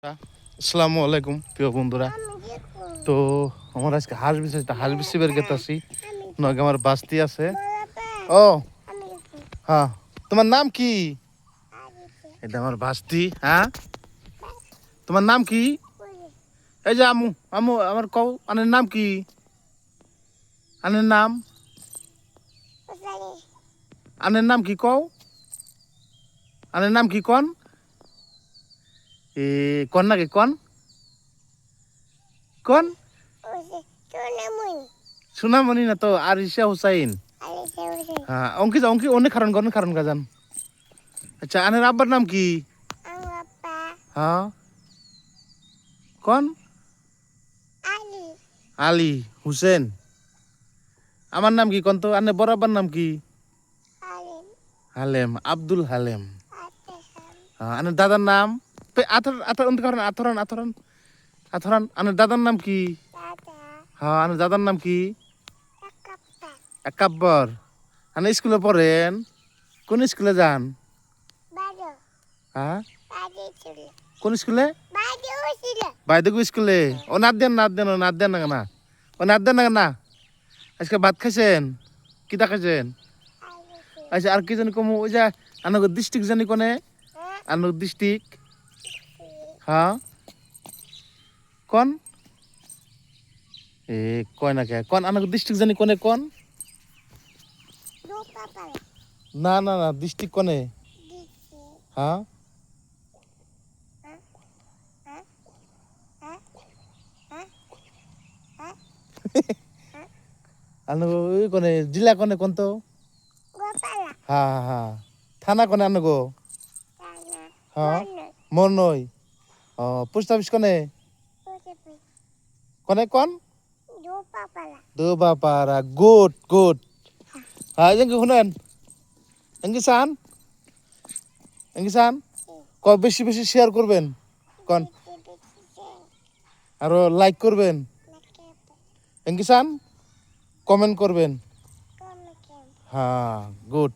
আসসালামু আলাইকুম প্রিয় বন্ধুরা। তো আমার আজকে হাঁস বিছাইতে হাঁস বিছি বের করতেছি। নগে আমার বাস্তি আছে। ও হ্যাঁ, তোমার নাম কি? এটা আমার বাস্তি। হ্যাঁ, তোমার নাম কি? এই যে আমু আমু আমার কও, আনের নাম কি? আনের নাম আনের নাম কি কও? আনের নাম কি কন? এ কন নাকি কন কন? সোনামণি না তো, আরিশা হুসাইন। হ্যাঁ, অঙ্কিত অঙ্কি অনেক কারণ গাজান। আচ্ছা, আনের আব্বার নাম কি? হ্যাঁ, কন? আলী হুসেন। আমার নাম কি কন তো? আনের বড় আব্বার নাম কি? হালেম, আব্দুল হালেম। হ্যাঁ, আনের দাদার নাম আথর আথর কারণ আথরান আথরান আথরান। আনের দাদার নাম কি? হ্যাঁ, আনের দাদার নাম কি? একাব্বর। আনে স্কুলে পড়েন? কোন স্কুলে যান? হ্যাঁ, কোন স্কুলে? বাইদেগু স্কুলে। ও নাচ দেন ও নাচ দেন না ও নাচ দেন না। আজকে ভাত খাইছেন? কিতা খাইছেন? আচ্ছা, আর কি জানি কমু, ওই যে আনগো ডিস্ট্রিক্ট জানি কোনে? আনগো ডিস্ট্রিক্ট। হ্যাঁ, কোন? এ কয় না কে কোন? আনগো ডিস্ট্রিক্ট জানি কোনে কোন? না না না, ডিস্ট্রিক্ট কোনে? হ্যাঁ, আনগো ওই কোনে জেলা কোনে কোন তো? হ্যাঁ হ্যাঁ হ্যাঁ, থানা কোনে আনগো? হ্যাঁ, মন নই। ও, পোস্ট অফিস কোনে? কোনে কোন? দুবাপাড়া। Good good. হ্যাঁ, এঙ্গে শুনেন, এঙ্গে চান বেশি বেশি শেয়ার করবেন কন, আরো লাইক করবেন, এঙ্গে চান কমেন্ট করবেন। হ্যাঁ, গুড।